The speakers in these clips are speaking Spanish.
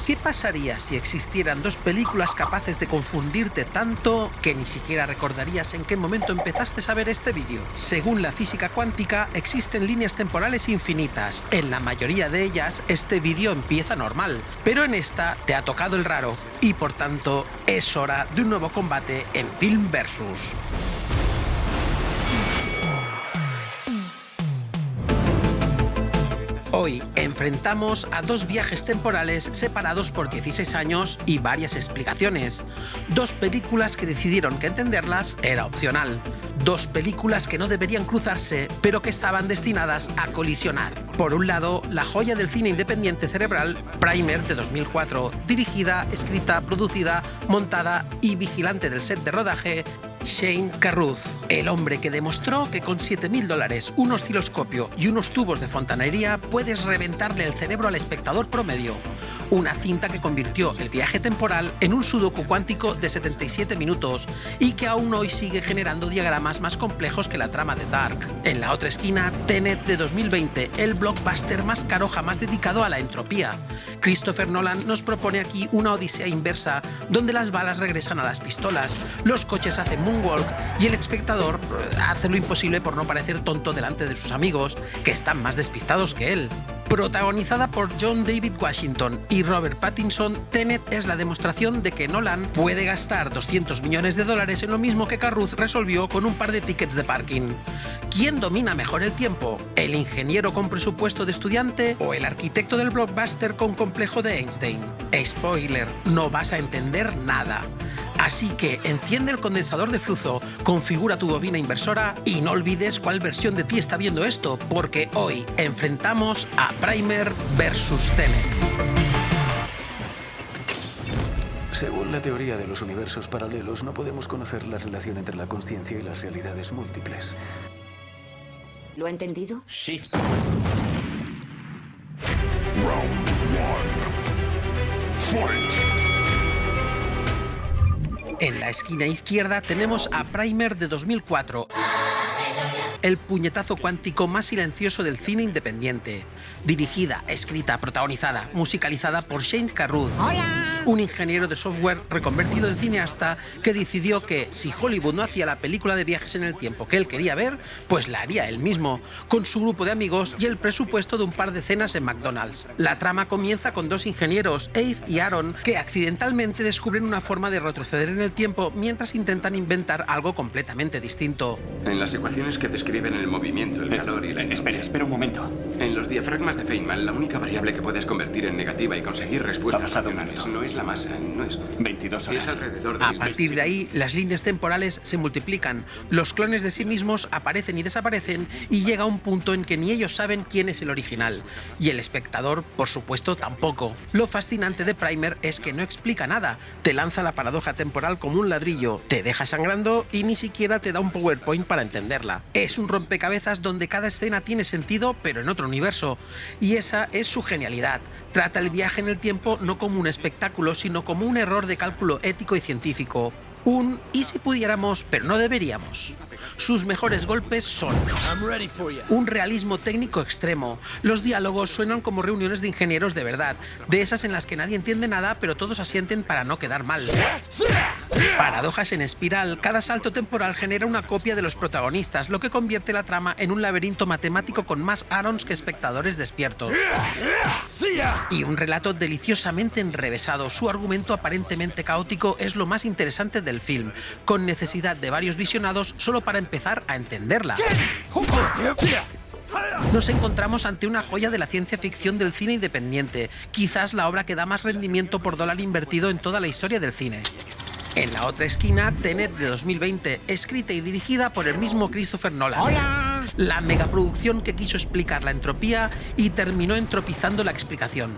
¿Qué pasaría si existieran dos películas capaces de confundirte tanto que ni siquiera recordarías en qué momento empezaste a ver este vídeo? Según la física cuántica, existen líneas temporales infinitas. En la mayoría de ellas, este vídeo empieza normal, pero en esta te ha tocado el raro, y por tanto, es hora de un nuevo combate en Film Versus. Hoy enfrentamos a dos viajes temporales separados por 16 años y varias explicaciones. Dos películas que decidieron que entenderlas era opcional. Dos películas que no deberían cruzarse, pero que estaban destinadas a colisionar. Por un lado, la joya del cine independiente cerebral, Primer de 2004, dirigida, escrita, producida, montada y vigilante del set de rodaje, Shane Carruth, el hombre que demostró que con $7.000, un osciloscopio y unos tubos de fontanería puedes reventarle el cerebro al espectador promedio. Una cinta que convirtió el viaje temporal en un sudoku cuántico de 77 minutos y que aún hoy sigue generando diagramas más complejos que la trama de Dark. En la otra esquina, Tenet de 2020, el blockbuster más caro jamás dedicado a la entropía. Christopher Nolan nos propone aquí una odisea inversa donde las balas regresan a las pistolas, los coches hacen moonwalk y el espectador hace lo imposible por no parecer tonto delante de sus amigos, que están más despistados que él. Protagonizada por John David Washington y Robert Pattinson, Tenet es la demostración de que Nolan puede gastar $200 millones en lo mismo que Carruth resolvió con un par de tickets de parking. ¿Quién domina mejor el tiempo? ¿El ingeniero con presupuesto de estudiante o el arquitecto del blockbuster con complejo de Einstein? Spoiler, no vas a entender nada. Así que enciende el condensador de flujo, configura tu bobina inversora y no olvides cuál versión de ti está viendo esto, porque hoy enfrentamos a Primer versus Tenet. Según la teoría de los universos paralelos, no podemos conocer la relación entre la consciencia y las realidades múltiples. ¿Lo ha entendido? Sí. Round one. Fight. En la esquina izquierda tenemos a Primer de 2004, el puñetazo cuántico más silencioso del cine independiente. Dirigida, escrita, protagonizada, musicalizada por Shane Carruth. ¡Hola! Un ingeniero de software reconvertido en cineasta que decidió que si Hollywood no hacía la película de viajes en el tiempo que él quería ver, pues la haría él mismo, con su grupo de amigos y el presupuesto de un par de cenas en McDonald's. La trama comienza con dos ingenieros, Abe y Aaron, que accidentalmente descubren una forma de retroceder en el tiempo mientras intentan inventar algo completamente distinto. En las ecuaciones que describen el movimiento, el calor y la entropía. Espera un momento. En los diafragmas de Feynman, la única variable que puedes convertir en negativa y conseguir respuestas racionales no es la masa, no es... 22 horas. Es alrededor de A partir de ahí, las líneas temporales se multiplican, los clones de sí mismos aparecen y desaparecen y llega un punto en que ni ellos saben quién es el original, y el espectador, por supuesto, tampoco. Lo fascinante de Primer es que no explica nada, te lanza la paradoja temporal como un ladrillo, te deja sangrando y ni siquiera te da un PowerPoint para entenderla. Es un rompecabezas donde cada escena tiene sentido, pero en otro universo, y esa es su genialidad. Trata el viaje en el tiempo no como un espectáculo, sino como un error de cálculo ético y científico. Un ¿y si pudiéramos, pero no deberíamos? Sus mejores golpes son un realismo técnico extremo. Los diálogos suenan como reuniones de ingenieros de verdad, de esas en las que nadie entiende nada, pero todos asienten para no quedar mal. Paradojas en espiral, cada salto temporal genera una copia de los protagonistas, lo que convierte la trama en un laberinto matemático con más Aarons que espectadores despiertos. Y un relato deliciosamente enrevesado, su argumento aparentemente caótico es lo más interesante del film, con necesidad de varios visionados solo para empezar a entenderla. Nos encontramos ante una joya de la ciencia ficción del cine independiente, quizás la obra que da más rendimiento por dólar invertido en toda la historia del cine. En la otra esquina, Tenet de 2020, escrita y dirigida por el mismo Christopher Nolan. ¡Hola! La megaproducción que quiso explicar la entropía y terminó entropizando la explicación.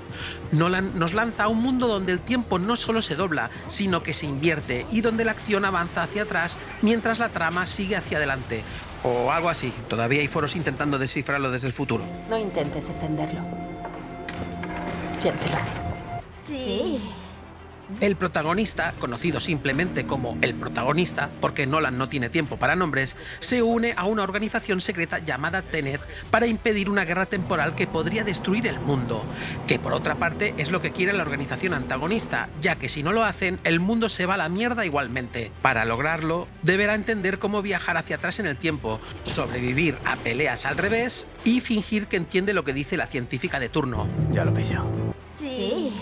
Nolan nos lanza a un mundo donde el tiempo no solo se dobla, sino que se invierte y donde la acción avanza hacia atrás mientras la trama sigue hacia adelante. O algo así. Todavía hay foros intentando descifrarlo desde el futuro. No intentes entenderlo. Siéntelo. Sí. El protagonista, conocido simplemente como el protagonista, porque Nolan no tiene tiempo para nombres, se une a una organización secreta llamada Tenet para impedir una guerra temporal que podría destruir el mundo, que por otra parte es lo que quiere la organización antagonista, ya que si no lo hacen, el mundo se va a la mierda igualmente. Para lograrlo, deberá entender cómo viajar hacia atrás en el tiempo, sobrevivir a peleas al revés y fingir que entiende lo que dice la científica de turno. Ya lo pillo. Sí.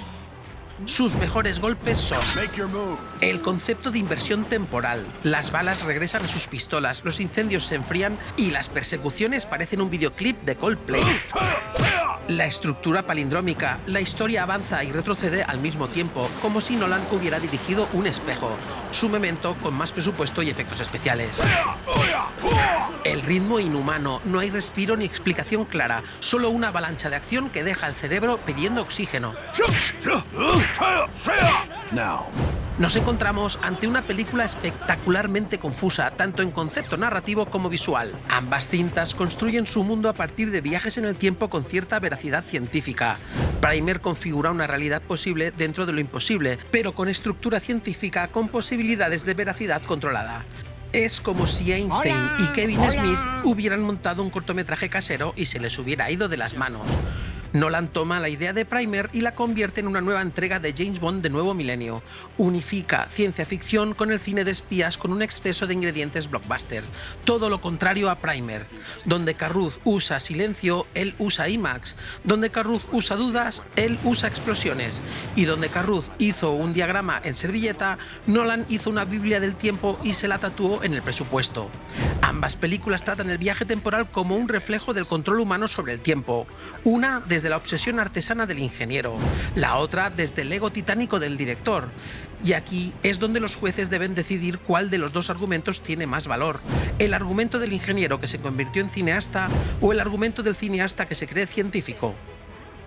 Sus mejores golpes son el concepto de inversión temporal. Las balas regresan a sus pistolas, los incendios se enfrían y las persecuciones parecen un videoclip de Coldplay. La estructura palindrómica. La historia avanza y retrocede al mismo tiempo, como si Nolan hubiera dirigido un espejo. Su Memento con más presupuesto y efectos especiales. El ritmo inhumano. No hay respiro ni explicación clara, solo una avalancha de acción que deja el cerebro pidiendo oxígeno. Nos encontramos ante una película espectacularmente confusa, tanto en concepto narrativo como visual. Ambas cintas construyen su mundo a partir de viajes en el tiempo con cierta veracidad científica. Primer configura una realidad posible dentro de lo imposible, pero con estructura científica con posibilidades de veracidad controlada. Es como si Einstein y Kevin Smith hubieran montado un cortometraje casero y se les hubiera ido de las manos. Nolan toma la idea de Primer y la convierte en una nueva entrega de James Bond de nuevo milenio. Unifica ciencia ficción con el cine de espías con un exceso de ingredientes blockbuster. Todo lo contrario a Primer. Donde Carruth usa silencio, él usa IMAX. Donde Carruth usa dudas, él usa explosiones. Y donde Carruth hizo un diagrama en servilleta, Nolan hizo una biblia del tiempo y se la tatuó en el presupuesto. Ambas películas tratan el viaje temporal como un reflejo del control humano sobre el tiempo. Una desde la obsesión artesana del ingeniero, la otra desde el ego titánico del director. Y aquí es donde los jueces deben decidir cuál de los dos argumentos tiene más valor: el argumento del ingeniero que se convirtió en cineasta o el argumento del cineasta que se cree científico.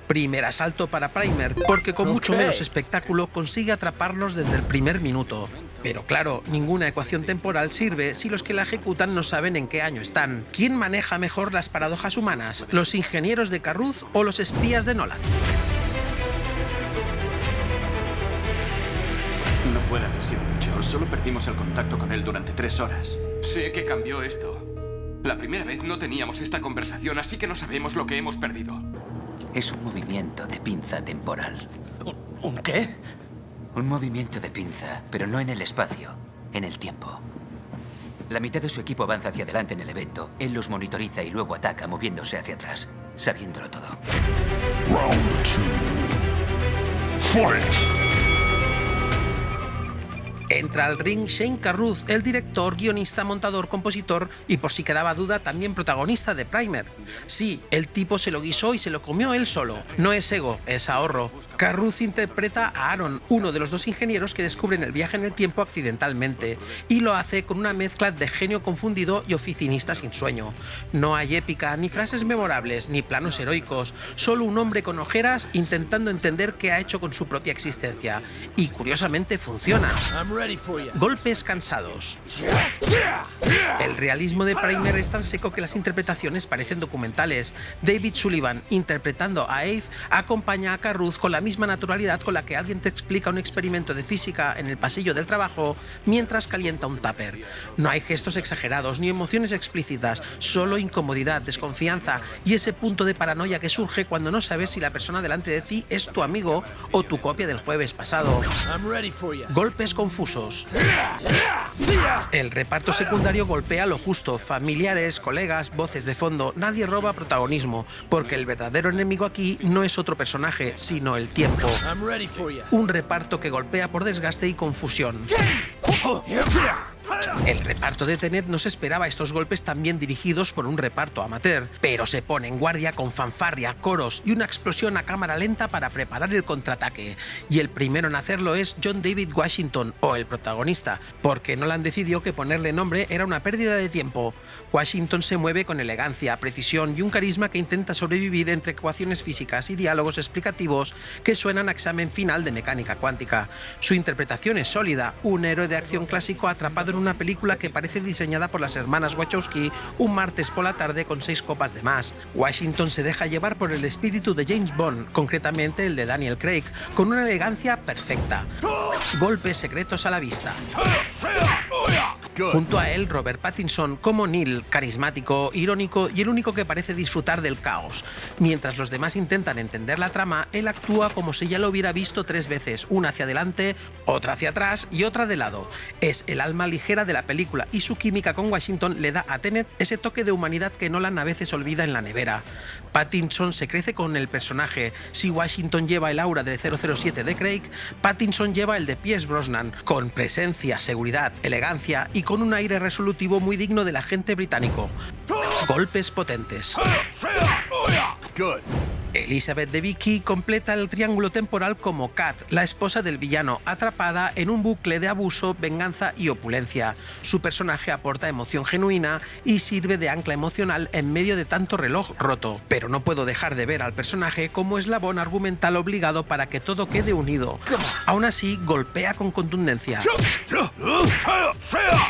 Primer asalto para Primer, porque con mucho menos espectáculo consigue atraparnos desde el primer minuto. Pero claro, ninguna ecuación temporal sirve si los que la ejecutan no saben en qué año están. ¿Quién maneja mejor las paradojas humanas? ¿Los ingenieros de Carruth o los espías de Nolan? No puede haber sido mucho. Solo perdimos el contacto con él durante 3 horas. Sé que cambió esto. La primera vez no teníamos esta conversación, así que no sabemos lo que hemos perdido. Es un movimiento de pinza temporal. ¿Un qué? Un movimiento de pinza, pero no en el espacio, en el tiempo. La mitad de su equipo avanza hacia adelante en el evento. Él los monitoriza y luego ataca moviéndose hacia atrás, sabiéndolo todo. Round 2. Fight! Entra al ring Shane Carruth, el director, guionista, montador, compositor y, por si quedaba duda, también protagonista de Primer. Sí, el tipo se lo guisó y se lo comió él solo. No es ego, es ahorro. Carruth interpreta a Aaron, uno de los dos ingenieros que descubren el viaje en el tiempo accidentalmente, y lo hace con una mezcla de genio confundido y oficinista sin sueño. No hay épica, ni frases memorables, ni planos heroicos, solo un hombre con ojeras intentando entender qué ha hecho con su propia existencia. Y curiosamente funciona. Golpes cansados. El realismo de Primer es tan seco que las interpretaciones parecen documentales. David Sullivan, interpretando a Abe, acompaña a Carruth con la misma naturalidad con la que alguien te explica un experimento de física en el pasillo del trabajo mientras calienta un tupper. No hay gestos exagerados ni emociones explícitas, solo incomodidad, desconfianza y ese punto de paranoia que surge cuando no sabes si la persona delante de ti es tu amigo o tu copia del jueves pasado. Golpes confusos. El reparto secundario golpea lo justo: familiares, colegas, voces de fondo. Nadie roba protagonismo, porque el verdadero enemigo aquí no es otro personaje, sino el tiempo. Un reparto que golpea por desgaste y confusión. El reparto de Tenet no se esperaba estos golpes tan bien dirigidos por un reparto amateur, pero se pone en guardia con fanfarria, coros y una explosión a cámara lenta para preparar el contraataque. Y el primero en hacerlo es John David Washington, o el protagonista, porque Nolan decidió que ponerle nombre era una pérdida de tiempo. Washington se mueve con elegancia, precisión y un carisma que intenta sobrevivir entre ecuaciones físicas y diálogos explicativos que suenan a examen final de mecánica cuántica. Su interpretación es sólida, un héroe de acción clásico atrapado en una película que parece diseñada por las hermanas Wachowski un martes por la tarde con 6 copas de más. Washington se deja llevar por el espíritu de James Bond, concretamente el de Daniel Craig, con una elegancia perfecta. golpes secretos a la vista. Junto a él, Robert Pattinson como Neil, carismático, irónico y el único que parece disfrutar del caos. Mientras los demás intentan entender la trama, él actúa como si ya lo hubiera visto 3 veces, una hacia adelante, otra hacia atrás y otra de lado. Es el alma ligera de la película y su química con Washington le da a Tenet ese toque de humanidad que Nolan a veces olvida en la nevera. Pattinson se crece con el personaje. Si Washington lleva el aura de 007 de Craig, Pattinson lleva el de Pierce Brosnan, con presencia, seguridad, elegancia y con un aire resolutivo muy digno del agente británico. Golpes potentes. Elizabeth Debicki completa el triángulo temporal como Kat, la esposa del villano, atrapada en un bucle de abuso, venganza y opulencia. Su personaje aporta emoción genuina y sirve de ancla emocional en medio de tanto reloj roto. Pero no puedo dejar de ver al personaje como eslabón argumental obligado para que todo quede unido. Aún así, golpea con contundencia.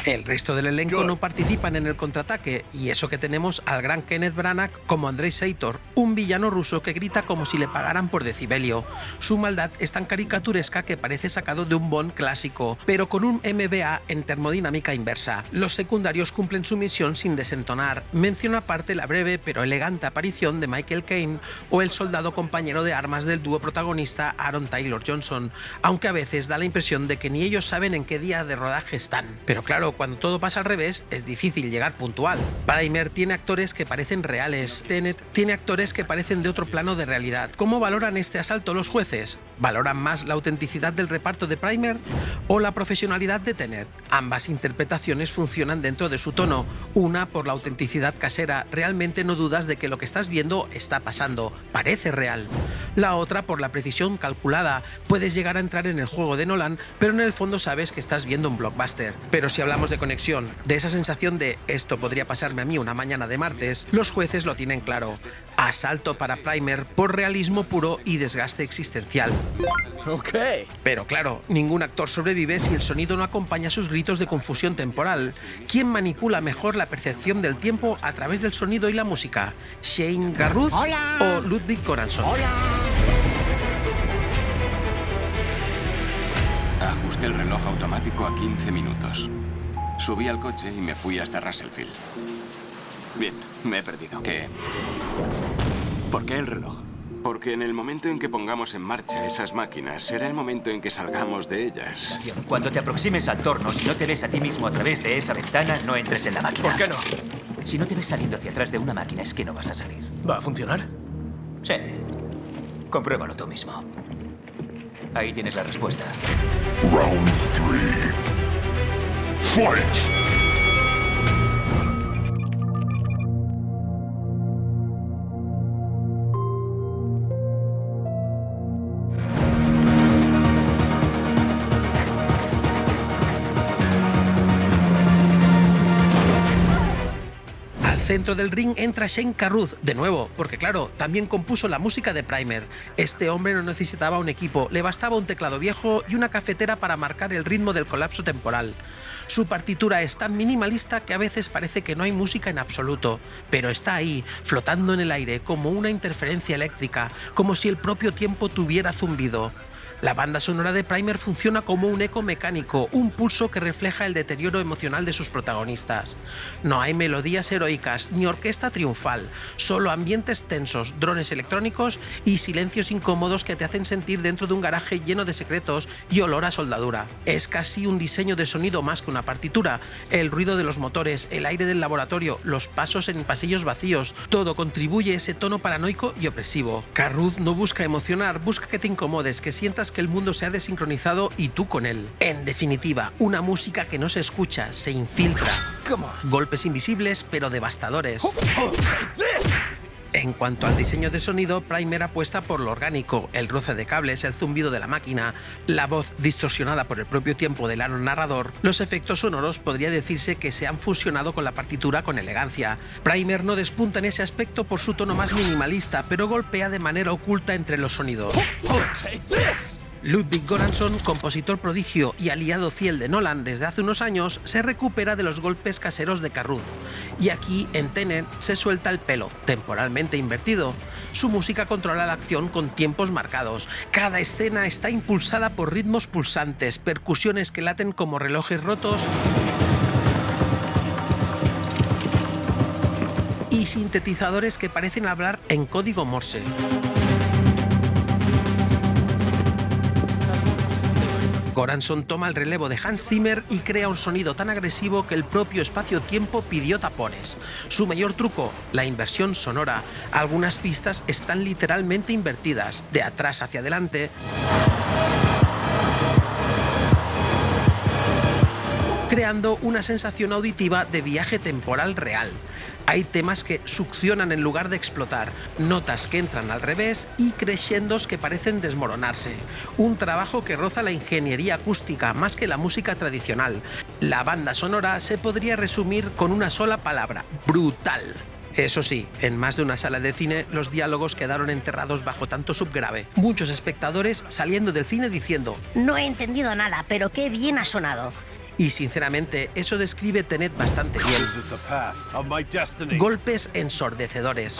El resto del elenco no participan en el contraataque, y eso que tenemos al gran Kenneth Branagh como Andrei Seitor, un villano ruso que grita como si le pagaran por decibelio. Su maldad es tan caricaturesca que parece sacado de un Bond clásico, pero con un MBA en termodinámica inversa. Los secundarios cumplen su misión sin desentonar. Mención aparte la breve pero elegante aparición de Michael Caine o el soldado compañero de armas del dúo protagonista Aaron Taylor Johnson, aunque a veces da la impresión de que ni ellos saben en qué día de rodaje están. Pero claro, cuando todo pasa al revés, es difícil llegar puntual. Primer tiene actores que parecen reales. Tenet tiene actores que parecen de otro plano de realidad. ¿Cómo valoran este asalto los jueces? ¿Valoran más la autenticidad del reparto de Primer o la profesionalidad de Tenet? Ambas interpretaciones funcionan dentro de su tono. Una por la autenticidad casera, realmente no dudas de que lo que estás viendo está pasando, parece real. La otra por la precisión calculada, puedes llegar a entrar en el juego de Nolan, pero en el fondo sabes que estás viendo un blockbuster. Pero si hablamos de conexión, de esa sensación de esto podría pasarme a mí una mañana de martes, los jueces lo tienen claro. Asalto para Primer por realismo puro y desgaste existencial. Pero claro, ningún actor sobrevive si el sonido no acompaña sus gritos de confusión temporal. ¿Quién manipula mejor la percepción del tiempo a través del sonido y la música? ¿Shane Carruth o Ludwig Göransson? Ajusté el reloj automático a 15 minutos. Subí al coche y me fui hasta Russellfield. Bien, me he perdido. ¿Qué? ¿Por qué el reloj? Porque en el momento en que pongamos en marcha esas máquinas, será el momento en que salgamos de ellas. Cuando te aproximes al torno, si no te ves a ti mismo a través de esa ventana, no entres en la máquina. ¿Por qué no? Si no te ves saliendo hacia atrás de una máquina, es que no vas a salir. ¿Va a funcionar? Sí. Compruébalo tú mismo. Ahí tienes la respuesta. Round 3. Fight! Centro del ring entra Shane Carruth, de nuevo, porque claro, también compuso la música de Primer. Este hombre no necesitaba un equipo, le bastaba un teclado viejo y una cafetera para marcar el ritmo del colapso temporal. Su partitura es tan minimalista que a veces parece que no hay música en absoluto, pero está ahí, flotando en el aire, como una interferencia eléctrica, como si el propio tiempo tuviera zumbido. La banda sonora de Primer funciona como un eco mecánico, un pulso que refleja el deterioro emocional de sus protagonistas. No hay melodías heroicas ni orquesta triunfal, solo ambientes tensos, drones electrónicos y silencios incómodos que te hacen sentir dentro de un garaje lleno de secretos y olor a soldadura. Es casi un diseño de sonido más que una partitura. El ruido de los motores, el aire del laboratorio, los pasos en pasillos vacíos, todo contribuye a ese tono paranoico y opresivo. Carruth no busca emocionar, busca que te incomodes, que sientas que el mundo se ha desincronizado y tú con él. En definitiva, una música que no se escucha, se infiltra. Golpes invisibles pero devastadores. En cuanto al diseño de sonido, Primer apuesta por lo orgánico, el roce de cables, el zumbido de la máquina, la voz distorsionada por el propio tiempo del narrador. Los efectos sonoros podría decirse que se han fusionado con la partitura con elegancia. Primer no despunta en ese aspecto por su tono más minimalista, pero golpea de manera oculta entre los sonidos. Ludwig Göransson, compositor prodigio y aliado fiel de Nolan desde hace unos años, se recupera de los golpes caseros de Carruth. Y aquí, en Tenet, se suelta el pelo, temporalmente invertido. Su música controla la acción con tiempos marcados. Cada escena está impulsada por ritmos pulsantes, percusiones que laten como relojes rotos y sintetizadores que parecen hablar en código Morse. Göransson toma el relevo de Hans Zimmer y crea un sonido tan agresivo que el propio espacio-tiempo pidió tapones. Su mayor truco, la inversión sonora. Algunas pistas están literalmente invertidas, de atrás hacia adelante, creando una sensación auditiva de viaje temporal real. Hay temas que succionan en lugar de explotar, notas que entran al revés y crescendos que parecen desmoronarse. Un trabajo que roza la ingeniería acústica más que la música tradicional. La banda sonora se podría resumir con una sola palabra: brutal. Eso sí, en más de una sala de cine los diálogos quedaron enterrados bajo tanto subgrave. Muchos espectadores saliendo del cine diciendo: no he entendido nada, pero qué bien ha sonado. Y sinceramente, eso describe Tenet bastante bien. Golpes ensordecedores.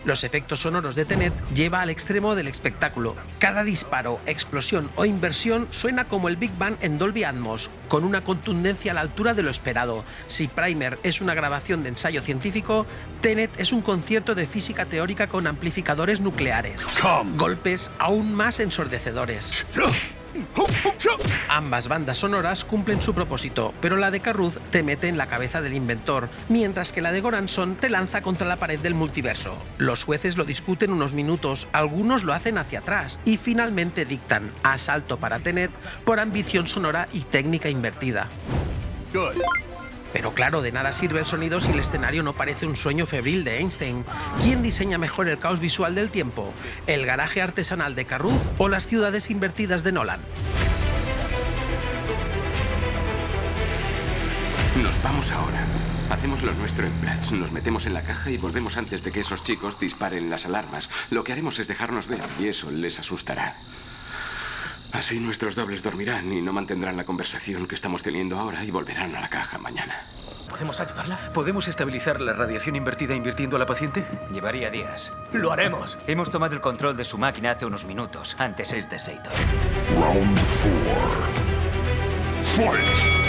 Los efectos sonoros de Tenet lleva al extremo del espectáculo. Cada disparo, explosión o inversión suena como el Big Bang en Dolby Atmos, con una contundencia a la altura de lo esperado. Si Primer es una grabación de ensayo científico, Tenet es un concierto de física teórica con amplificadores nucleares. Golpes aún más ensordecedores. Ambas bandas sonoras cumplen su propósito, pero la de Carruth te mete en la cabeza del inventor, mientras que la de Göransson te lanza contra la pared del multiverso. Los jueces lo discuten unos minutos, algunos lo hacen hacia atrás y finalmente dictan asalto para Tenet por ambición sonora y técnica invertida. Pero claro, de nada sirve el sonido si el escenario no parece un sueño febril de Einstein. ¿Quién diseña mejor el caos visual del tiempo? ¿El garaje artesanal de Carruth o las ciudades invertidas de Nolan? Nos vamos ahora. Hacemos lo nuestro en Platz, nos metemos en la caja y volvemos antes de que esos chicos disparen las alarmas. Lo que haremos es dejarnos ver y eso les asustará. Así nuestros dobles dormirán y no mantendrán la conversación que estamos teniendo ahora y volverán a la caja mañana. ¿Podemos ayudarla? ¿Podemos estabilizar la radiación invertida invirtiendo a la paciente? Llevaría días. ¡Lo haremos! Hemos tomado el control de su máquina hace unos minutos. Antes es de Satan. Round 4. Fight!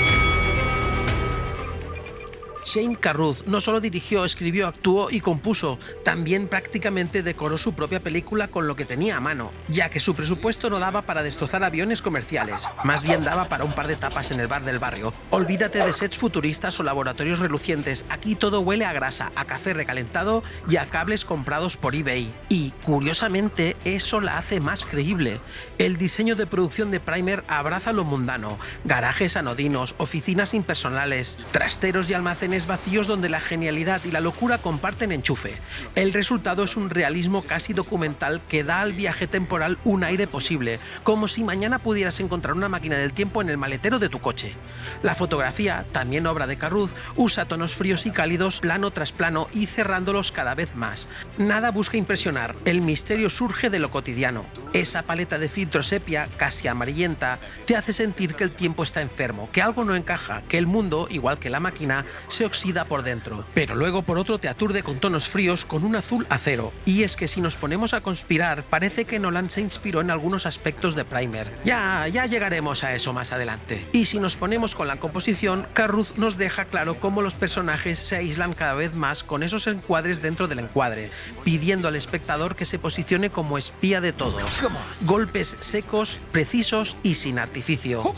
Shane Carruth no solo dirigió, escribió, actuó y compuso, también prácticamente decoró su propia película con lo que tenía a mano, ya que su presupuesto no daba para destrozar aviones comerciales, más bien daba para un par de tapas en el bar del barrio. Olvídate de sets futuristas o laboratorios relucientes, aquí todo huele a grasa, a café recalentado y a cables comprados por eBay. Y, curiosamente, eso la hace más creíble. El diseño de producción de Primer abraza lo mundano, garajes anodinos, oficinas impersonales, trasteros y almacenes vacíos donde la genialidad y la locura comparten enchufe. El resultado es un realismo casi documental que da al viaje temporal un aire posible, como si mañana pudieras encontrar una máquina del tiempo en el maletero de tu coche. La fotografía, también obra de Carruth, usa tonos fríos y cálidos, plano tras plano y cerrándolos cada vez más. Nada busca impresionar, el misterio surge de lo cotidiano. Esa paleta de filtro sepia, casi amarillenta, te hace sentir que el tiempo está enfermo, que algo no encaja, que el mundo, igual que la máquina, se oxida por dentro. Pero luego por otro te aturde con tonos fríos con un azul acero. Y es que si nos ponemos a conspirar, parece que Nolan se inspiró en algunos aspectos de Primer. Ya llegaremos a eso más adelante. Y si nos ponemos con la composición, Carruth nos deja claro cómo los personajes se aíslan cada vez más con esos encuadres dentro del encuadre, pidiendo al espectador que se posicione como espía de todo. Golpes secos, precisos y sin artificio.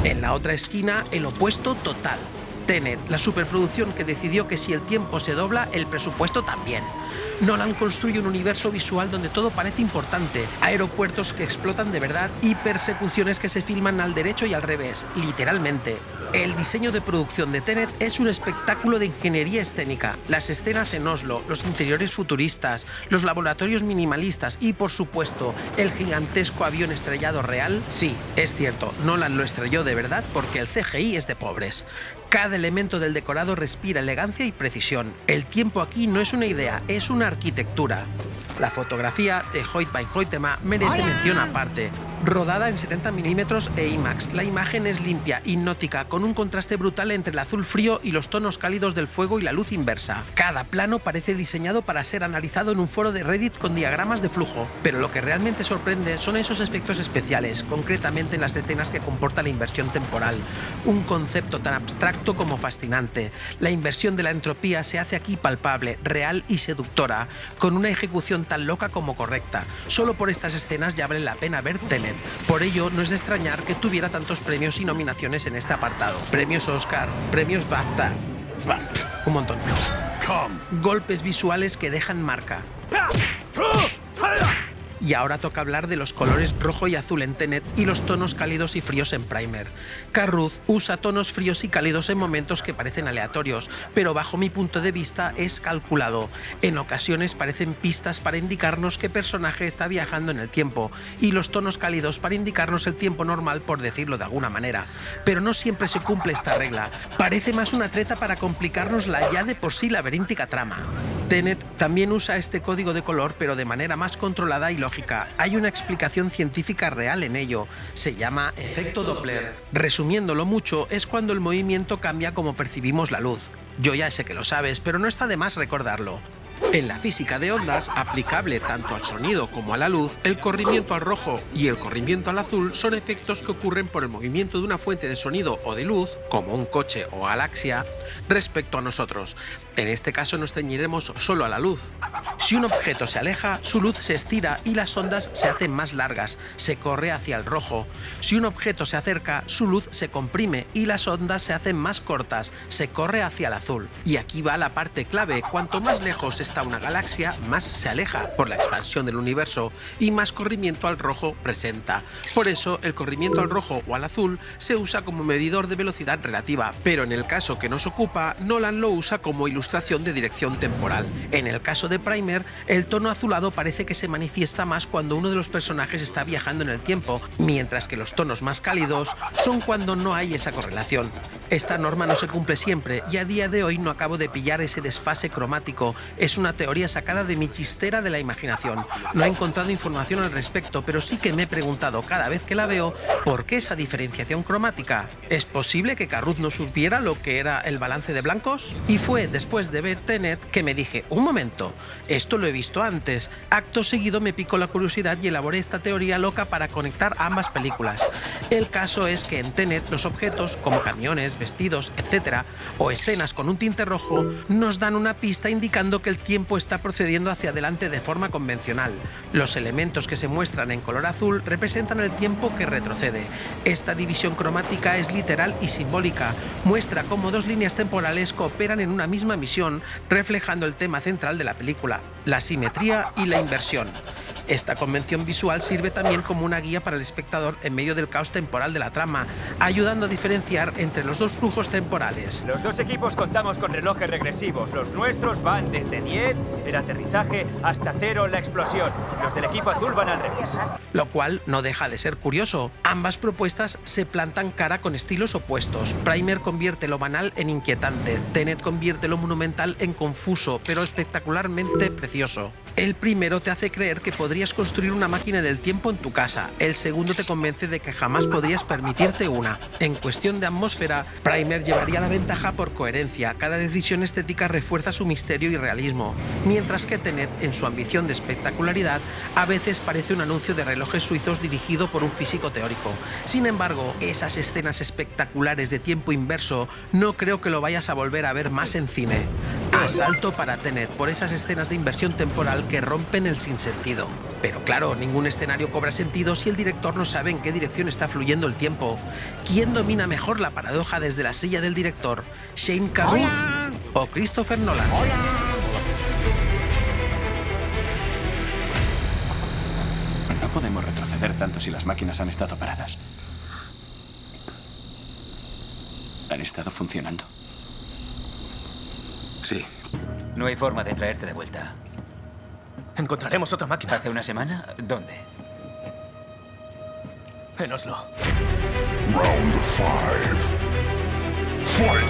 En la otra esquina, el opuesto total. Tenet, la superproducción que decidió que si el tiempo se dobla, el presupuesto también. Nolan construye un universo visual donde todo parece importante, aeropuertos que explotan de verdad y persecuciones que se filman al derecho y al revés, literalmente. El diseño de producción de Tenet es un espectáculo de ingeniería escénica. Las escenas en Oslo, los interiores futuristas, los laboratorios minimalistas y, por supuesto, el gigantesco avión estrellado real. Sí, es cierto, Nolan lo estrelló de verdad porque el CGI es de pobres. Cada elemento del decorado respira elegancia y precisión. El tiempo aquí no es una idea, es una arquitectura. La fotografía de Hoyt van Hoytema merece mención aparte. Rodada en 70 mm e IMAX, la imagen es limpia, hipnótica, con un contraste brutal entre el azul frío y los tonos cálidos del fuego y la luz inversa. Cada plano parece diseñado para ser analizado en un foro de Reddit con diagramas de flujo, pero lo que realmente sorprende son esos efectos especiales, concretamente en las escenas que comporta la inversión temporal. Un concepto tan abstracto como fascinante. La inversión de la entropía se hace aquí palpable, real y seductora, con una ejecución tan loca como correcta. Solo por estas escenas ya vale la pena ver Tenet. Por ello, no es de extrañar que tuviera tantos premios y nominaciones en este apartado. Premios Oscar, premios BAFTA, un montón. Golpes visuales que dejan marca. Y ahora toca hablar de los colores rojo y azul en Tenet y los tonos cálidos y fríos en Primer. Carruth usa tonos fríos y cálidos en momentos que parecen aleatorios, pero bajo mi punto de vista es calculado. En ocasiones parecen pistas para indicarnos qué personaje está viajando en el tiempo, y los tonos cálidos para indicarnos el tiempo normal, por decirlo de alguna manera. Pero no siempre se cumple esta regla. Parece más una treta para complicarnos la ya de por sí laberíntica trama. Tenet también usa este código de color, pero de manera más controlada y lógica. Hay una explicación científica real en ello. Se llama efecto Doppler. Resumiéndolo mucho, es cuando el movimiento cambia como percibimos la luz. Yo ya sé que lo sabes, pero no está de más recordarlo. En la física de ondas, aplicable tanto al sonido como a la luz, el corrimiento al rojo y el corrimiento al azul son efectos que ocurren por el movimiento de una fuente de sonido o de luz, como un coche o galaxia, respecto a nosotros. En este caso nos ceñiremos solo a la luz. Si un objeto se aleja, su luz se estira y las ondas se hacen más largas, se corre hacia el rojo. Si un objeto se acerca, su luz se comprime y las ondas se hacen más cortas, se corre hacia el azul. Y aquí va la parte clave: cuanto más lejos está una galaxia, más se aleja por la expansión del universo y más corrimiento al rojo presenta. Por eso el corrimiento al rojo o al azul se usa como medidor de velocidad relativa, pero en el caso que nos ocupa, Nolan lo usa como ilustración de dirección temporal. En el caso de Primer, el tono azulado parece que se manifiesta más cuando uno de los personajes está viajando en el tiempo, mientras que los tonos más cálidos son cuando no hay esa correlación. Esta norma no se cumple siempre y a día de hoy no acabo de pillar ese desfase cromático. Es una teoría sacada de mi chistera de la imaginación. No he encontrado información al respecto, pero sí que me he preguntado cada vez que la veo ¿por qué esa diferenciación cromática? ¿Es posible que Carruth no supiera lo que era el balance de blancos? Y fue después de ver Tenet que me dije, un momento, esto lo he visto antes. Acto seguido me picó la curiosidad y elaboré esta teoría loca para conectar ambas películas. El caso es que en Tenet los objetos, como camiones, vestidos, etc., o escenas con un tinte rojo, nos dan una pista indicando que el tiempo está procediendo hacia adelante de forma convencional. Los elementos que se muestran en color azul representan el tiempo que retrocede. Esta división cromática es literal y simbólica. Muestra cómo dos líneas temporales cooperan en una misma misión, reflejando el tema central de la película, la simetría y la inversión. Esta convención visual sirve también como una guía para el espectador en medio del caos temporal de la trama, ayudando a diferenciar entre los dos flujos temporales. Los dos equipos contamos con relojes regresivos. Los nuestros van desde 10, el aterrizaje, hasta 0, la explosión. Los del equipo azul van al revés. Lo cual no deja de ser curioso. Ambas propuestas se plantan cara con estilos opuestos. Primer convierte lo banal en inquietante. Tenet convierte lo monumental en confuso, pero espectacularmente precioso. El primero te hace creer que podrías construir una máquina del tiempo en tu casa. El segundo te convence de que jamás podrías permitirte una. En cuestión de atmósfera, Primer llevaría la ventaja por coherencia. Cada decisión estética refuerza su misterio y realismo, mientras que Tenet, en su ambición de espectacularidad, a veces parece un anuncio de relojes suizos dirigido por un físico teórico. Sin embargo, esas escenas espectaculares de tiempo inverso no creo que lo vayas a volver a ver más en cine. Asalto para Tenet por esas escenas de inversión temporal que rompen el sinsentido. Pero claro, ningún escenario cobra sentido si el director no sabe en qué dirección está fluyendo el tiempo. ¿Quién domina mejor la paradoja desde la silla del director? ¿Shane Carruth o Christopher Nolan? No podemos retroceder tanto si las máquinas han estado paradas. ¿Han estado funcionando? Sí. No hay forma de traerte de vuelta. Encontraremos otra máquina. ¿Hace una semana? ¿Dónde? En Oslo. Round 5. Fight!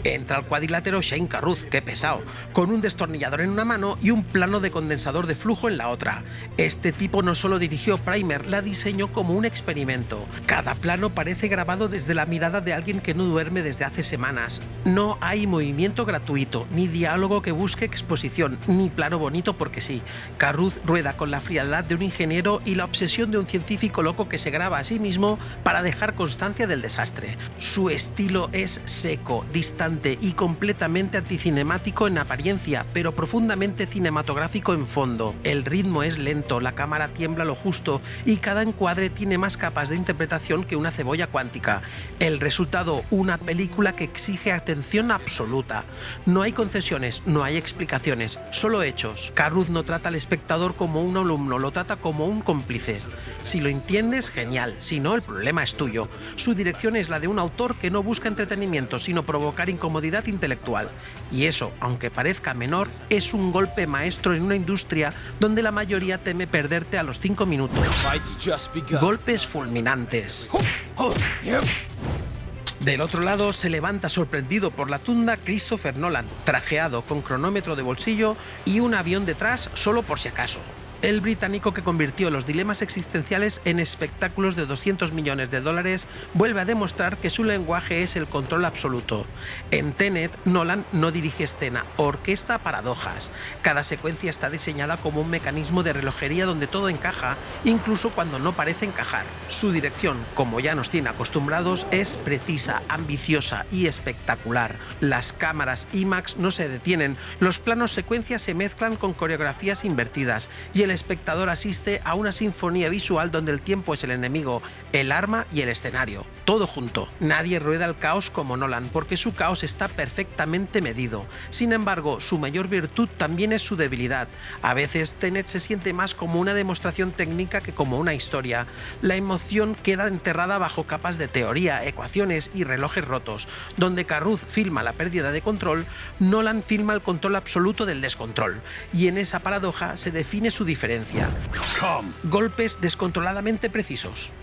Entra al cuadrilátero Shane Carruth, qué pesado, con un destornillador en una mano y un plano de condensador de flujo en la otra. Este tipo no solo dirigió Primer, la diseñó como un experimento. Cada plano parece grabado desde la mirada de alguien que no duerme desde hace semanas. No hay movimiento gratuito, ni diálogo que busque exposición, ni plano bonito porque sí. Carruth rueda con la frialdad de un ingeniero y la obsesión de un científico loco que se graba a sí mismo para dejar constancia del desastre. Su estilo es seco, distante y completamente anticinemático en apariencia, pero profundamente cinematográfico en fondo. El ritmo es lento, la cámara tiembla lo justo y cada encuadre tiene más capas de interpretación que una cebolla cuántica. El resultado, una película que exige atención absoluta. No hay concesiones, no hay explicaciones, solo hechos. Carruth no trata al espectador como un alumno, lo trata como un cómplice. Si lo entiendes, genial, si no, el problema es tuyo. Su dirección es la de un autor que no busca entretenimiento, sino provocar incomodidad intelectual. Y eso, aunque parezca menor, es un golpe maestro en una industria donde la mayoría teme perderte a los 5 minutos. Golpes fulminantes. Del otro lado se levanta sorprendido por la tunda Christopher Nolan, trajeado con cronómetro de bolsillo y un avión detrás solo por si acaso. El británico que convirtió los dilemas existenciales en espectáculos de $200 millones vuelve a demostrar que su lenguaje es el control absoluto. En Tenet, Nolan no dirige escena, orquesta paradojas. Cada secuencia está diseñada como un mecanismo de relojería donde todo encaja, incluso cuando no parece encajar. Su dirección, como ya nos tiene acostumbrados, es precisa, ambiciosa y espectacular. Las cámaras IMAX no se detienen, los planos secuencias se mezclan con coreografías invertidas y el espectador asiste a una sinfonía visual donde el tiempo es el enemigo, el arma y el escenario. Todo junto. Nadie rueda el caos como Nolan, porque su caos está perfectamente medido. Sin embargo, su mayor virtud también es su debilidad. A veces Tenet se siente más como una demostración técnica que como una historia. La emoción queda enterrada bajo capas de teoría, ecuaciones y relojes rotos. Donde Carruth filma la pérdida de control, Nolan filma el control absoluto del descontrol. Y en esa paradoja se define su diferencia. Golpes descontroladamente precisos.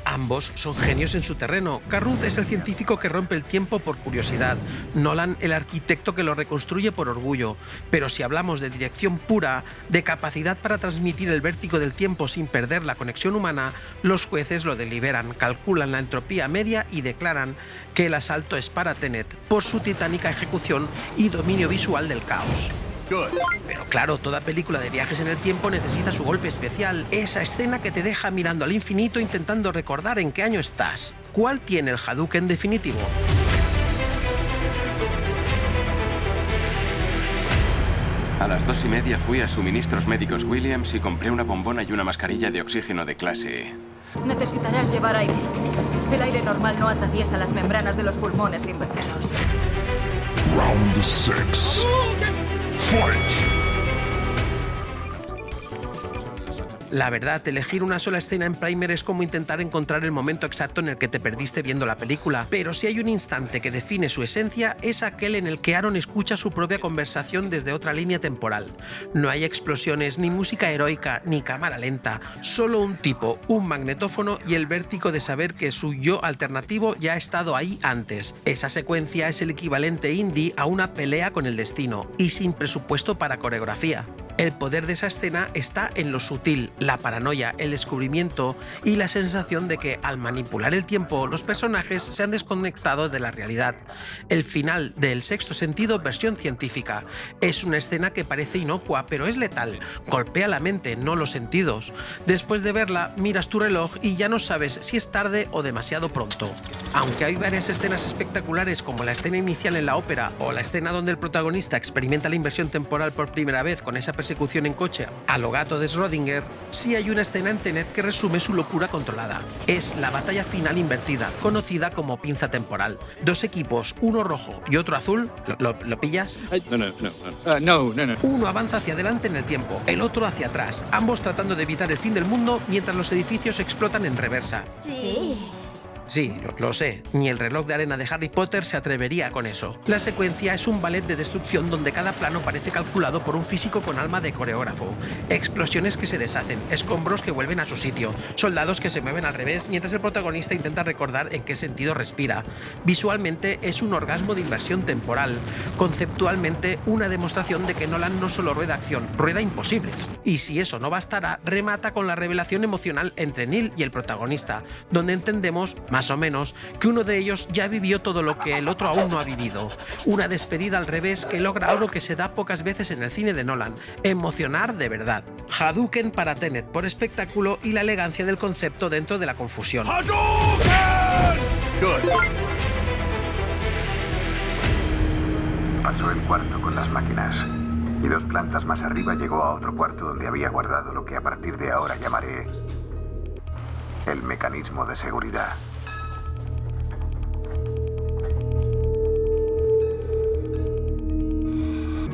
Ambos son genios en su terreno. Carruth es el científico que rompe el tiempo por curiosidad, Nolan el arquitecto que lo reconstruye por orgullo. Pero si hablamos de dirección pura, de capacidad para transmitir el vértigo del tiempo sin perder la conexión humana, los jueces lo deliberan, calculan la entropía media y declaran que el asalto es para Tenet por su titánica ejecución y dominio visual del caos. Pero claro, toda película de viajes en el tiempo necesita su golpe especial, esa escena que te deja mirando al infinito intentando recordar en qué año estás. ¿Cuál tiene el Hadouken definitivo? A las 2:30 fui a Suministros Médicos Williams y compré una bombona y una mascarilla de oxígeno de clase. Necesitarás llevar aire. El aire normal no atraviesa las membranas de los pulmones invertebrados. Round 6. Fight! La verdad, elegir una sola escena en Primer es como intentar encontrar el momento exacto en el que te perdiste viendo la película, pero si hay un instante que define su esencia, es aquel en el que Aaron escucha su propia conversación desde otra línea temporal. No hay explosiones, ni música heroica, ni cámara lenta, solo un tipo, un magnetófono y el vértigo de saber que su yo alternativo ya ha estado ahí antes. Esa secuencia es el equivalente indie a una pelea con el destino, y sin presupuesto para coreografía. El poder de esa escena está en lo sutil, la paranoia, el descubrimiento y la sensación de que al manipular el tiempo los personajes se han desconectado de la realidad. El final de El Sexto Sentido versión científica. Es una escena que parece inocua, pero es letal. Golpea la mente, no los sentidos. Después de verla, miras tu reloj y ya no sabes si es tarde o demasiado pronto. Aunque hay varias escenas espectaculares como la escena inicial en la ópera o la escena donde el protagonista experimenta la inversión temporal por primera vez con esa persecución en coche a lo gato de Schrödinger, sí hay una escena en Tenet que resume su locura controlada. Es la batalla final invertida, conocida como pinza temporal. Dos equipos, uno rojo y otro azul, ¿lo pillas? No. Uno avanza hacia adelante en el tiempo, el otro hacia atrás, ambos tratando de evitar el fin del mundo mientras los edificios explotan en reversa. Sí. Sí, lo sé, ni el reloj de arena de Harry Potter se atrevería con eso. La secuencia es un ballet de destrucción donde cada plano parece calculado por un físico con alma de coreógrafo. Explosiones que se deshacen, escombros que vuelven a su sitio, soldados que se mueven al revés mientras el protagonista intenta recordar en qué sentido respira. Visualmente es un orgasmo de inversión temporal. Conceptualmente, una demostración de que Nolan no solo rueda acción, rueda imposibles. Y si eso no bastara, remata con la revelación emocional entre Neil y el protagonista, donde entendemos, más o menos, que uno de ellos ya vivió todo lo que el otro aún no ha vivido. Una despedida al revés que logra algo que se da pocas veces en el cine de Nolan: emocionar de verdad. Hadouken para Tenet por espectáculo y la elegancia del concepto dentro de la confusión. Pasó el cuarto con las máquinas y 2 plantas más arriba llegó a otro cuarto donde había guardado lo que a partir de ahora llamaré el mecanismo de seguridad.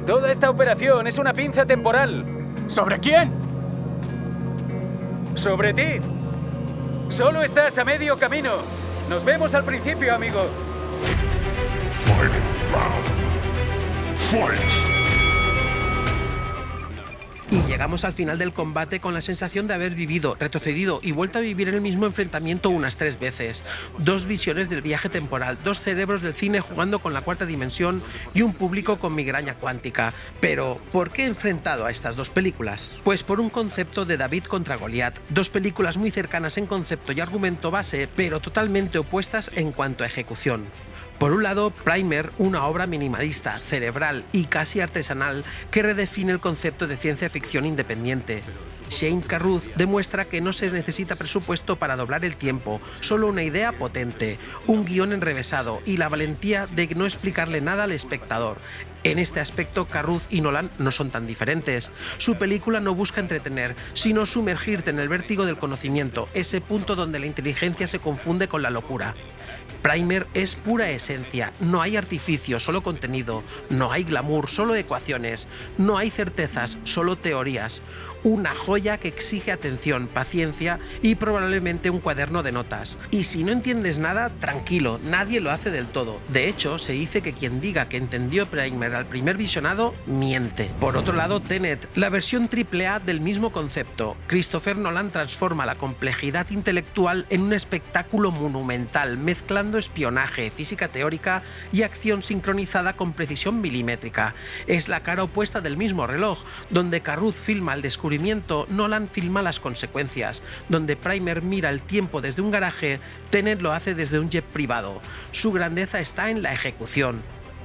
Toda esta operación es una pinza temporal. ¿Sobre quién? Sobre ti. Solo estás a medio camino. Nos vemos al principio, amigo. Final round. Fight! Y llegamos al final del combate con la sensación de haber vivido, retrocedido y vuelto a vivir el mismo enfrentamiento unas 3 veces. 2 visiones del viaje temporal, 2 cerebros del cine jugando con la cuarta dimensión y un público con migraña cuántica. Pero, ¿por qué he enfrentado a estas 2 películas? Pues por un concepto de David contra Goliat, 2 películas muy cercanas en concepto y argumento base, pero totalmente opuestas en cuanto a ejecución. Por un lado, Primer, una obra minimalista, cerebral y casi artesanal que redefine el concepto de ciencia ficción independiente. Shane Carruth demuestra que no se necesita presupuesto para doblar el tiempo, solo una idea potente, un guión enrevesado y la valentía de no explicarle nada al espectador. En este aspecto, Carruth y Nolan no son tan diferentes. Su película no busca entretener, sino sumergirte en el vértigo del conocimiento, ese punto donde la inteligencia se confunde con la locura. Primer es pura esencia, no hay artificio, solo contenido, no hay glamour, solo ecuaciones, no hay certezas, solo teorías. Una joya que exige atención, paciencia y probablemente un cuaderno de notas. Y si no entiendes nada, tranquilo, nadie lo hace del todo. De hecho, se dice que quien diga que entendió Primer al primer visionado, miente. Por otro lado, Tenet, la versión AAA del mismo concepto. Christopher Nolan transforma la complejidad intelectual en un espectáculo monumental, mezclando espionaje, física teórica y acción sincronizada con precisión milimétrica. Es la cara opuesta del mismo reloj, donde Carruth filma el descubrimiento, Nolan filma las consecuencias. Donde Primer mira el tiempo desde un garaje, Tenet lo hace desde un jet privado. Su grandeza está en la ejecución.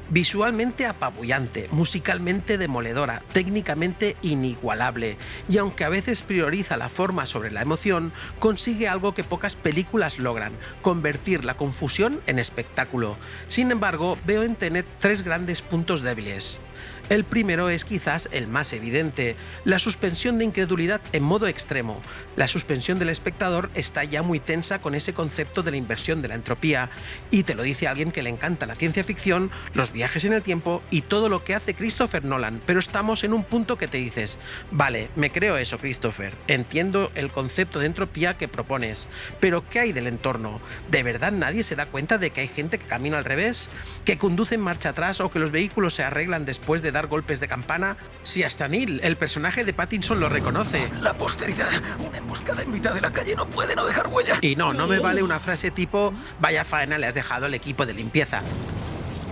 Visualmente apabullante, musicalmente demoledora, técnicamente inigualable, y aunque a veces prioriza la forma sobre la emoción, consigue algo que pocas películas logran: convertir la confusión en espectáculo. Sin embargo, veo en Tenet 3 grandes puntos débiles. El primero es quizás el más evidente: la suspensión de incredulidad en modo extremo. La suspensión del espectador está ya muy tensa con ese concepto de la inversión de la entropía, y te lo dice alguien que le encanta la ciencia ficción, los viajes en el tiempo y todo lo que hace Christopher Nolan, pero estamos en un punto que te dices: vale, me creo eso, Christopher, entiendo el concepto de entropía que propones, pero ¿qué hay del entorno? ¿De verdad nadie se da cuenta de que hay gente que camina al revés, que conduce en marcha atrás o que los vehículos se arreglan después de dar golpes de campana? Si hasta Neil, el personaje de Pattinson, lo reconoce. La posteridad, una emboscada en mitad de la calle no puede no dejar huella. Y no me vale una frase tipo: vaya faena le has dejado al equipo de limpieza.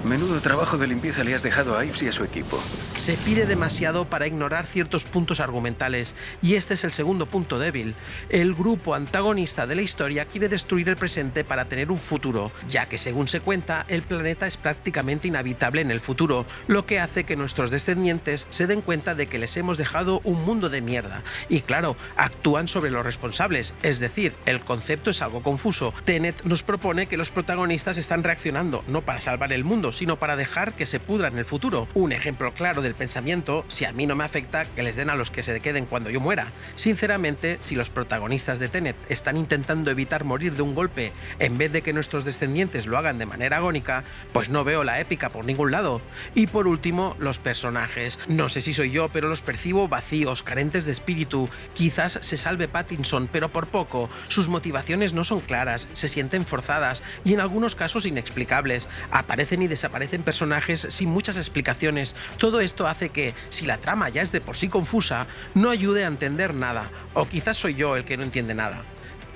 Menudo trabajo de limpieza le has dejado a Ives y a su equipo. Se pide demasiado para ignorar ciertos puntos argumentales, y este es el segundo punto débil. El grupo antagonista de la historia quiere destruir el presente para tener un futuro, ya que, según se cuenta, el planeta es prácticamente inhabitable en el futuro, lo que hace que nuestros descendientes se den cuenta de que les hemos dejado un mundo de mierda. Y claro, actúan sobre los responsables, es decir, el concepto es algo confuso. Tenet nos propone que los protagonistas están reaccionando, no para salvar el mundo, sino para dejar que se pudra en el futuro. Un ejemplo claro del pensamiento: si a mí no me afecta, que les den a los que se queden cuando yo muera. Sinceramente, si los protagonistas de Tenet están intentando evitar morir de un golpe en vez de que nuestros descendientes lo hagan de manera agónica, pues no veo la épica por ningún lado. Y por último, los personajes. No sé si soy yo, pero los percibo vacíos, carentes de espíritu. Quizás se salve Pattinson, pero por poco. Sus motivaciones no son claras, se sienten forzadas y en algunos casos inexplicables. Aparecen y desaparecen personajes sin muchas explicaciones. Todo esto hace que, si la trama ya es de por sí confusa, no ayude a entender nada. O quizás soy yo el que no entiende nada.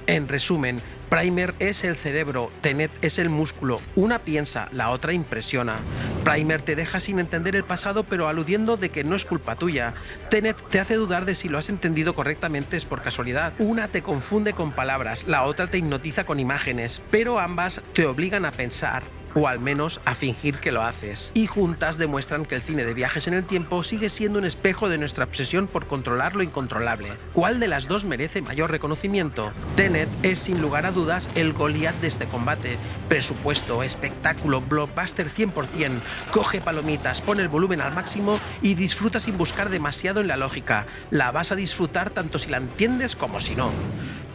En resumen, Primer es el cerebro, Tenet es el músculo. Una piensa, la otra impresiona. Primer te deja sin entender el pasado, pero aludiendo de que no es culpa tuya. Tenet te hace dudar de si lo has entendido correctamente es por casualidad. Una te confunde con palabras, la otra te hipnotiza con imágenes, pero ambas te obligan a pensar, o al menos a fingir que lo haces. Y juntas demuestran que el cine de viajes en el tiempo sigue siendo un espejo de nuestra obsesión por controlar lo incontrolable. ¿Cuál de las dos merece mayor reconocimiento? Tenet es sin lugar a dudas el Goliat de este combate. Presupuesto, espectáculo, blockbuster 100%. Coge palomitas, pone el volumen al máximo y disfruta sin buscar demasiado en la lógica. La vas a disfrutar tanto si la entiendes como si no.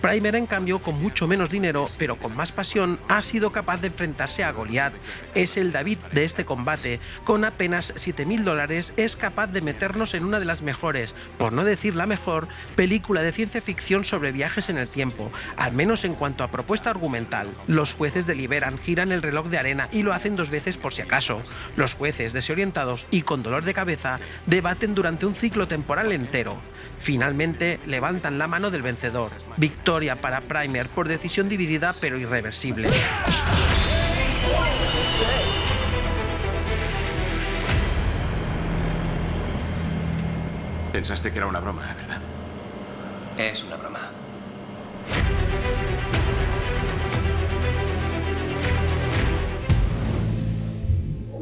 Primer, en cambio, con mucho menos dinero, pero con más pasión, ha sido capaz de enfrentarse a Goliat. Es el David de este combate. Con apenas $7.000 es capaz de meternos en una de las mejores, por no decir la mejor, película de ciencia ficción sobre viajes en el tiempo, al menos en cuanto a propuesta argumental. Los jueces deliberan, giran el reloj de arena y lo hacen 2 veces por si acaso. Los jueces, desorientados y con dolor de cabeza, debaten durante un ciclo temporal entero. Finalmente, levantan la mano del vencedor. Victoria para Primer por decisión dividida pero irreversible. Pensaste que era una broma, ¿verdad? Es una broma.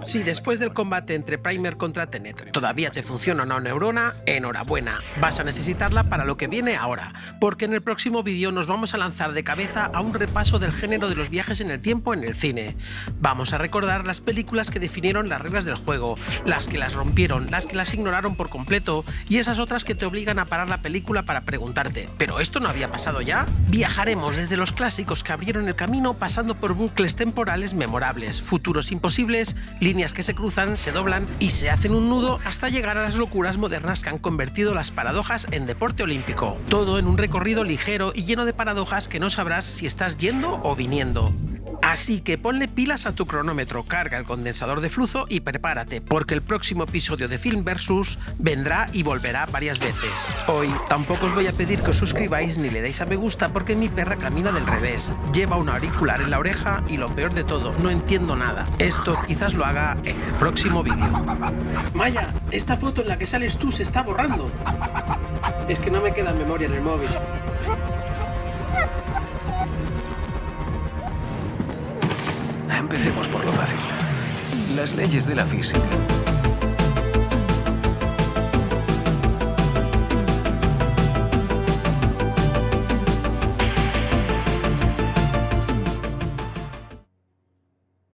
Si después del combate entre Primer contra Tenet todavía te funciona una neurona, enhorabuena. Vas a necesitarla para lo que viene ahora, porque en el próximo vídeo nos vamos a lanzar de cabeza a un repaso del género de los viajes en el tiempo en el cine. Vamos a recordar las películas que definieron las reglas del juego, las que las rompieron, las que las ignoraron por completo y esas otras que te obligan a parar la película para preguntarte, ¿pero esto no había pasado ya? Viajaremos desde los clásicos que abrieron el camino, pasando por bucles temporales memorables, futuros imposibles, líneas que se cruzan, se doblan y se hacen un nudo hasta llegar a las locuras modernas que han convertido las paradojas en deporte olímpico. Todo en un recorrido ligero y lleno de paradojas que no sabrás si estás yendo o viniendo. Así que ponle pilas a tu cronómetro, carga el condensador de flujo y prepárate, porque el próximo episodio de Film Versus vendrá y volverá varias veces. Hoy tampoco os voy a pedir que os suscribáis ni le deis a me gusta porque mi perra camina del revés, lleva un auricular en la oreja y lo peor de todo, no entiendo nada. Esto quizás lo haga en el próximo vídeo. Maya, esta foto en la que sales tú se está borrando. Es que no me queda memoria en el móvil. Empecemos por lo fácil. Las leyes de la física